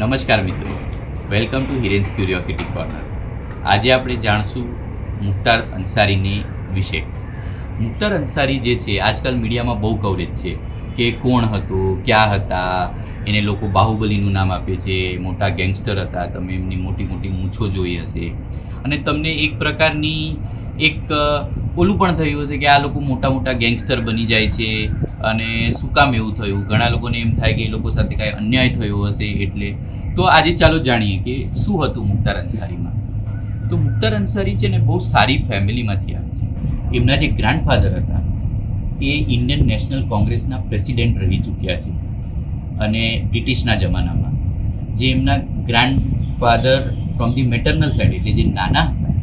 નમસ્કાર મિત્રો, welcome to હિરેન્સ curiosity corner. આજે આપણે જાણશું મુખ્તાર અંસારીની વિશે. મુખ્તાર અંસારી જે છે આજકાલ મીડિયામાં બહુ કવરેજ છે કે કોણ હતો, ક્યાં હતા. એને લોકો બાહુબલીનું નામ આપે છે, મોટા ગેંગસ્ટર હતા. તમે એમની મોટી મોટી મૂછો જોઈ હશે અને તમને એક પ્રકારની ઓલું પણ થયું હશે કે આ લોકો મોટા મોટા ગેંગસ્ટર બની જાય છે અને શું કામ એવું થયું. ઘણા લોકોને એમ થાય કે એ લોકો સાથે કાંઈ અન્યાય થયો હશે એટલે. તો આજે ચાલો જાણીએ કે શું હતું મુખ્તાર અંસારીમાં. તો મુખ્તાર અંસારી છે ને બહુ સારી ફેમિલીમાંથી આવે છે. એમના જે ગ્રાન્ડફાધર હતા એ ઇન્ડિયન નેશનલ કોંગ્રેસના પ્રેસિડેન્ટ રહી ચૂક્યા છે અને બ્રિટિશના જમાનામાં જે એમના grandfather from the maternal side એટલે જે નાના હતા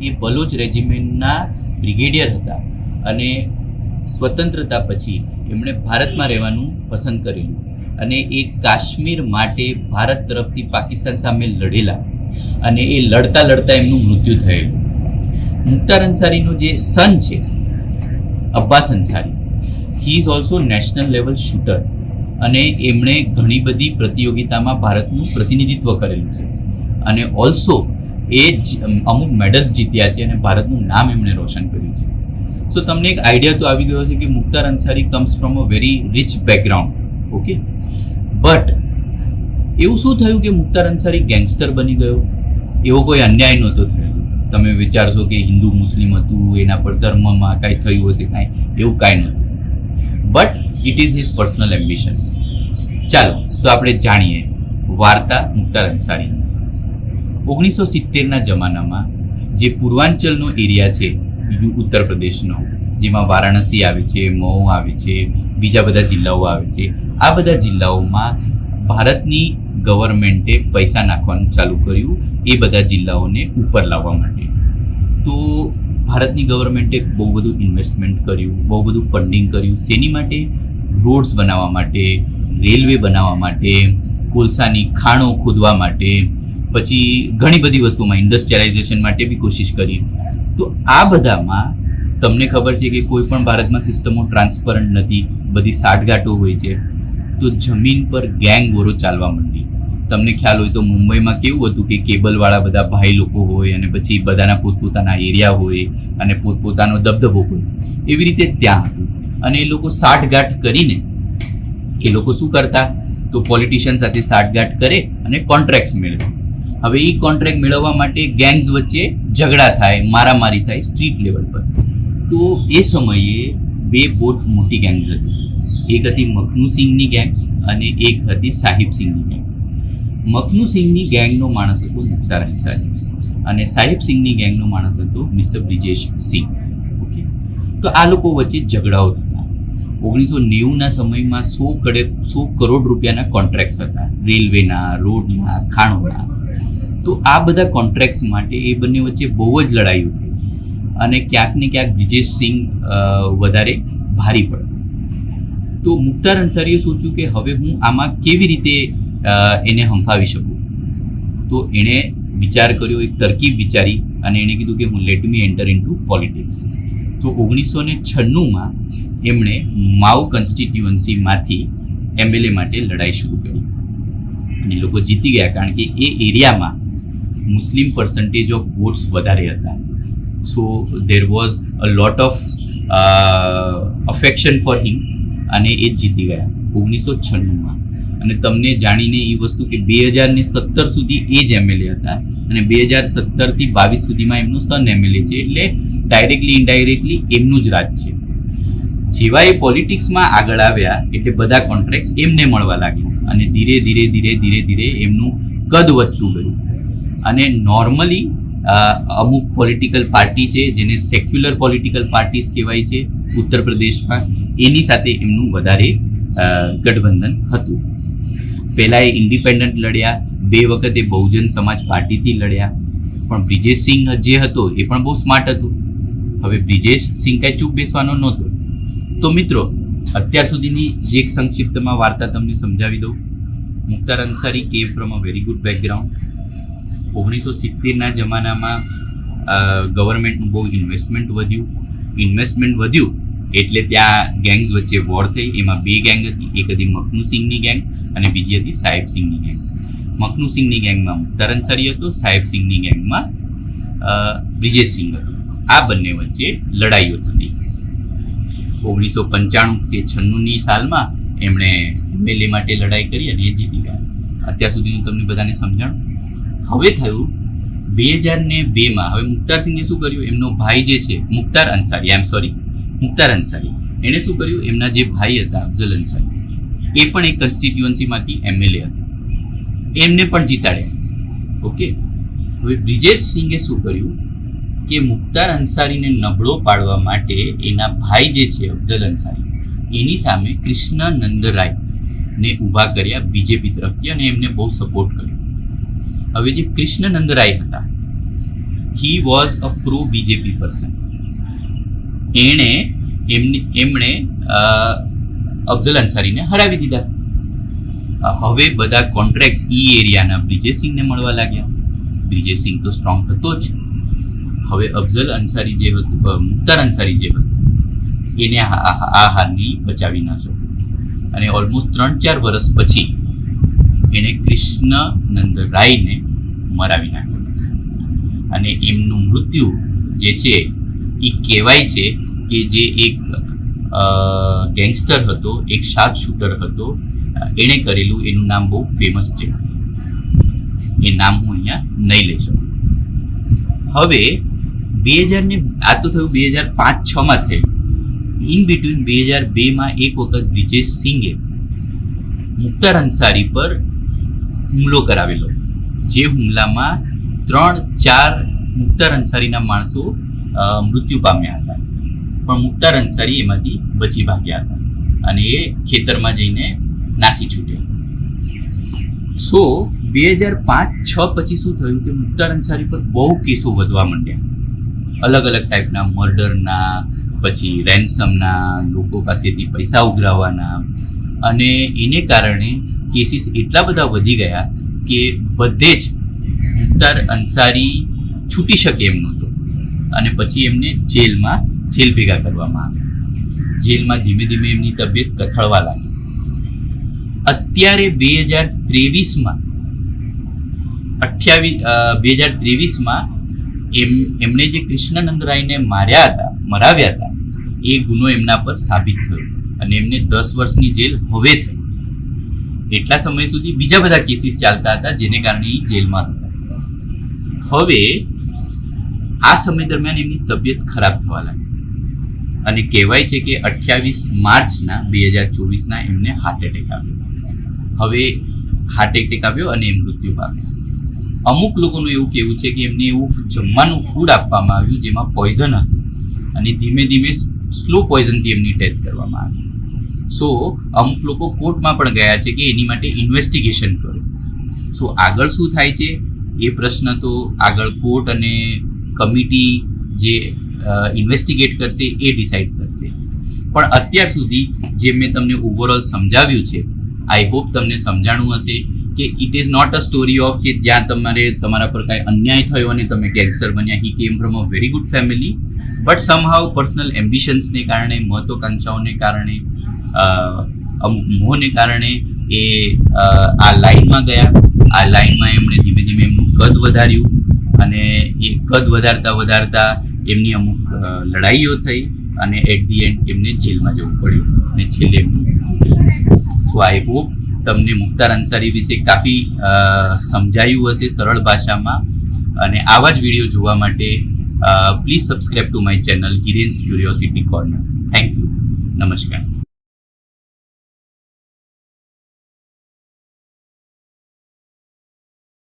એ બલોચ રેજિમેન્ટના બ્રિગેડિયર હતા અને સ્વતંત્રતા પછી એમણે ભારતમાં રહેવાનું પસંદ કરેલું અને એ કાશ્મીર માટે ભારત તરફથી પાકિસ્તાન સામે લડેલા અને એ લડતા લડતા એમનું મૃત્યુ થયેલું. મુખ્તાર અંસારીનો જે સન છે Abbas Ansari, he is also national level shooter અને એમણે ઘણી બધી પ્રતિયોગિતામાં ભારતનું પ્રતિનિધિત્વ કરેલું છે અને ઓલ્સો એ અમુક મેડલ્સ જીત્યા છે અને ભારતનું નામ એમણે રોશન કર્યું છે. સો તમને એક આઈડિયા તો આવી ગયો છે કે Mukhtar Ansari comes from a very rich background. Okay, but એવું શું થયું કે મુખ્તાર અંસારી ગેંગસ્ટર બની ગયો? એવો કોઈ અન્યાય નહોતો થયો. તમે વિચારશો કે હિન્દુ મુસ્લિમ હતું, એના પર ધર્મમાં કાંઈ થયું હશે, કાંઈ એવું કાંઈ નહોતું. But it is his personal ambition. ચાલો તો આપણે જાણીએ વાર્તા મુખ્તાર અંસારી. 1970ના જમાનામાં જે પૂર્વાંચલનો એરિયા છે ઉત્તર પ્રદેશનો, જેમાં વારાણસી આવે છે, મહુ આવે છે, બીજા બધા જિલ્લાઓ આવે છે, આ બધા જિલ્લાઓમાં ભારતની ગવર્મેન્ટે પૈસા નાખવાનું ચાલુ કર્યું એ બધા જિલ્લાઓને ઉપર લાવવા માટે. તો ભારતની ગવર્મેન્ટે બહુ બધું ઇન્વેસ્ટમેન્ટ કર્યું, બહુ બધું ફંડિંગ કર્યું. શેની માટે? રોડ્સ બનાવવા માટે, રેલવે બનાવવા માટે, કોલસાની ખાણો ખોદવા માટે, પછી ઘણી બધી વસ્તુમાં ઇન્ડસ્ટ્રીયલાઇઝેશન માટે બી કોશિશ કરી. તો આ બધામાં તમને ખબર છે કે કોઈ પણ ભારતમાં સિસ્ટમો ટ્રાન્સપરન્ટ નથી, બધી સાઠગાંઠો હોય છે. તો જમીન પર ગેંગ વોરો ચાલવા માંડી. તમને ખ્યાલ હોય તો મુંબઈમાં કેવું હતું કે કેબલવાળા બધા ભાઈ લોકો હોય અને પછી બધાના પોતપોતાના એરિયા હોય અને પોતપોતાનો દબદબો હોય. એવી રીતે ત્યાં હતું અને એ લોકો સાઠગાંઠ કરીને એ લોકો શું કરતા? તો પોલિટિશિયન સાથે સાઠગાંઠ કરે અને કોન્ટ્રાક્ટ્સ મેળવે. હવે એ કોન્ટ્રાક્ટ મેળવવા માટે ગેંગ્સ વચ્ચે ઝઘડા થાય, મારામારી થાય સ્ટ્રીટ લેવલ પર. તો એ સમયે બે બહુ મોટી ગેંગ્સ હતી. એક હતી મખનુ સિંઘની ગેંગ અને એક હતી સાહિબ સિંઘની ગેંગ. મખનુ સિંઘની ગેંગનો માણસ હતો મુખ્તાર અંસારી અને સાહિબ સિંઘની ગેંગનો માણસ હતો મિસ્ટર બ્રિજેશ સિંઘ. ઓકે, તો આ લોકો વચ્ચે ઝઘડાઓ થતા. 1990ના સમયમાં 100 કરોડ રૂપિયાના કોન્ટ્રાક્ટ્સ હતા, રેલવેના, રોડના, ખાણોના. તો આ બધા કોન્ટ્રાક્ટ્સ માટે એ બંને વચ્ચે બહુ જ લડાઈ હતી અને ક્યાંક ને ક્યાંક બ્રિજેશ સિંઘ વધારે ભારી પડતો. તો મુખ્તાર અંસારીએ સોચ્યું કે હવે હું આમાં કેવી રીતે એને હંફાવી શકું. તો એણે વિચાર કર્યો, એક તરકીબ વિચારી અને એણે કીધું કે હું let me enter into politics. તો 1996માં એમણે માઉ કોન્સ્ટિટ્યુઅન્સીમાંથી MLA માટે લડાઈ શરૂ કરી અને લોકો જીતી ગયા કારણ કે એ એરિયામાં મુસ્લિમ પર્સન્ટેજ ઓફ વોટ્સ વધારે હતા. So there was a lot of affection for him અને એ જીતી ગયા 1996માં. અને તમને જાણીને એ વસ્તુ કે 2017 સુધી એ જ MLA હતા અને 2017થી 22 સુધીમાં એમનું સન MLA છે. એટલે ડાયરેક્ટલી ઇનડાયરેક્ટલી એમનું જ રાજ છે. જેવા એ પોલિટિક્સમાં આગળ આવ્યા એટલે બધા કોન્ટ્રાક્ટ્સ એમને મળવા લાગ્યા અને ધીરે ધીરે એમનું કદ વધતું ગયું. અને નોર્મલી અમુક પોલિટિકલ પાર્ટી છે જેને સેક્યુલર પોલિટિકલ પાર્ટીઝ કહેવાય છે ઉત્તર પ્રદેશમાં, એની સાથે એમનું વધારે ગઠબંધન હતું. પહેલાં એ ઇન્ડિપેન્ડન્ટ લડ્યા, 2 વખતે બહુજન સમાજ પાર્ટીથી લડ્યા. પણ બ્રિજેશ સિંઘ જે હતો એ પણ બહુ સ્માર્ટ હતો. હવે બ્રિજેશ સિંઘ કાંઈ ચૂપ બેસવાનો નહોતો. તો મિત્રો, અત્યાર સુધીની જે એક સંક્ષિપ્તમાં વાર્તા તમને સમજાવી દઉં. Mukhtar Ansari came from a very good background. 1970ના જમાનામાં ગવર્મેન્ટનું બહુ ઇન્વેસ્ટમેન્ટ વધ્યું એટલે ત્યાં ગેંગ્સ વચ્ચે વોર થઈ. એમાં 2 ગેંગ હતી, એક હતી મખનુ સિંઘની ગેંગ અને બીજી હતી સાહિબ સિંઘની ગેંગ. મખનુ સિંહની ગેંગમાં મુખ્તાર અંસારી હતો, સાહેબ સિંહની ગેંગમાં બ્રિજેશ સિંઘ હતો. આ બંને વચ્ચે લડાઈઓ થતી. 1995 કે 96ની સાલમાં એમણે એમએલએ માટે લડાઈ કરી અને એ જીતી ગયા. અત્યાર સુધી હું તમને બધાને સમજાણું. હવે થયું 2002માં. હવે મુખ્તાર સિંઘે શું કર્યું, એમનો ભાઈ જે છે મુખ્તાર અંસારી એણે શું કર્યું, એમના જે ભાઈ હતા અફઝલ અંસારી, એ પણ એક કન્સ્ટિટ્યુઅન્સીમાંથી એમએલએ હતા, એમને પણ જીતાડ્યા. ઓકે. હવે બ્રિજેશ સિંઘે શું કર્યું કે મુખ્તાર અંસારીને નબળો પાડવા માટે એના ભાઈ જે છે અફઝલ અંસારી, એની સામે કૃષ્ણાનંદ રાયને ઊભા કર્યા બીજેપી તરફથી અને એમને બહુ સપોર્ટ કર્યો. હવે જે કૃષ્ણાનંદ રાય હતા, he was a pro BJP person. એમણે અફઝલ અંસારીને હરાવી દીધા. હવે બધા કોન્ટ્રાક્ટ એરિયાના બ્રિજેશ સિંઘને મળવા લાગ્યા. બ્રિજેશ સિંઘ તો સ્ટ્રોંગ હતો જ. હવે અફઝલ અંસારી જે હતું, મુખ્તાર અંસારી જે હતું, એને આ હારની બચાવી ના શક્યું અને ઓલમોસ્ટ 3-4 વર્ષ પછી એણે કૃષ્ણાનંદ રાયને મરાવી નાખ્યો. અને એમનું મૃત્યુ જે છે એ કહેવાય છે કે જે એક ગેંગસ્ટર હતો, એક શાર્પ શૂટર હતો, એણે કરેલું. એનું નામ બહુ ફેમસ છે. એ નામ હું અહીંયા નહીં લઈ શકું. હવે 2000 આ તો થયું 2005-06માં થયું. ઇન બિટવીન 2002માં એક વખત બ્રિજેશ સિંઘે મુખ્તાર અંસારી પર હુમલો કરાવેલો. જે હુમલામાં 3-4 મુખ્તાર અંસારીના માણસો મૃત્યુ પામ્યા હતા, પણ મુખ્તાર અંસારી એમાંથી બચી ભાગ્યા હતા અને એ ખેતરમાં જઈને નાસી છૂટ્યા. સો 2005-06 પછી શું થયું કે મુખ્તાર અંસારી પર બહુ કેસો વધવા માંડ્યા. અલગ અલગ ટાઈપના મર્ડરના, પછી રેન્સમના, લોકો પાસેથી પૈસા ઉઘરાવવાના, અને એને કારણે કેસીસ એટલા બધા વધી ગયા કે બધે જ મુખ્તાર અંસારી છૂટી શકે એમ નહોતો. અને પછી એમને જેલ ભેગા કરવામાં આવ્યા. જેલમાં ધીમે ધીમે એમની તબિયત કથળવા લાગી. અત્યારે 2023માં એમણે જે કૃષ્ણાનંદ રાયને મરાવ્યા હતા, એ ગુનો એમના પર સાબિત થયો અને એમને 10 વર્ષની જેલ હવે થઈ. એટલા સમય સુધી બીજા બધા કેસીસ ચાલતા હતા જેને કારણે એ જેલમાં હતા. હવે આ સમય દરમિયાન એમની તબિયત ખરાબ થવા લાગી અને કહેવાય છે કે 28 માર્ચના 2024ના એમને હાર્ટ એટેક આવ્યો. હવે હાર્ટ એટેક આવ્યો અને એ મૃત્યુ પામ્યા. અમુક લોકોનું એવું કહેવું છે કે એમને એવું જમવાનું ફૂડ આપવામાં આવ્યું જેમાં પોઈઝન હતું અને ધીમે ધીમે સ્લો પોઈઝનથી એમની ડેથ કરવામાં આવી. સો અમુક લોકો કોર્ટમાં પણ ગયા છે કે એની માટે ઇન્વેસ્ટિગેશન કરો. સો આગળ શું થાય છે એ પ્રશ્ન તો આગળ કોર્ટ અને કમિટી જે ઇન્વેસ્ટિગેટ કરશે એ ડિસાઇડ કરશે. પણ અત્યાર સુધી જે મેં તમને ઓવરઓલ સમજાવ્યું છે, આઈ હોપ તમને સમજાણું હશે કે it is not a story of કે જ્યાં તમારા પર કાંઈ અન્યાય થયો અને તમે ગેંગસ્ટર બન્યા. He came from a very good family, but somehow personal એમ્બિશન્સને કારણે, મહત્વાકાંક્ષાઓને કારણે, અમુક મોહને કારણે એ આ લાઈનમાં ગયા. આ લાઈનમાં એમણે ધીમે ધીમે એમનું કદ વધાર્યું અને એ કદ વધારતા એમની અમુક લડાઈઓ થઈ અને એટ ધી એન્ડ એમને જેલમાં જવું પડ્યું અને છેલ્લે એમનું. સો આઈ હોપ તમને મુખ્તાર અંસારી વિશે કાફી સમજાયું હશે સરળ ભાષામાં. અને આવા જ વિડીયો જોવા માટે please subscribe to my channel Hiren's curiosity corner. Thank you. નમસ્કાર.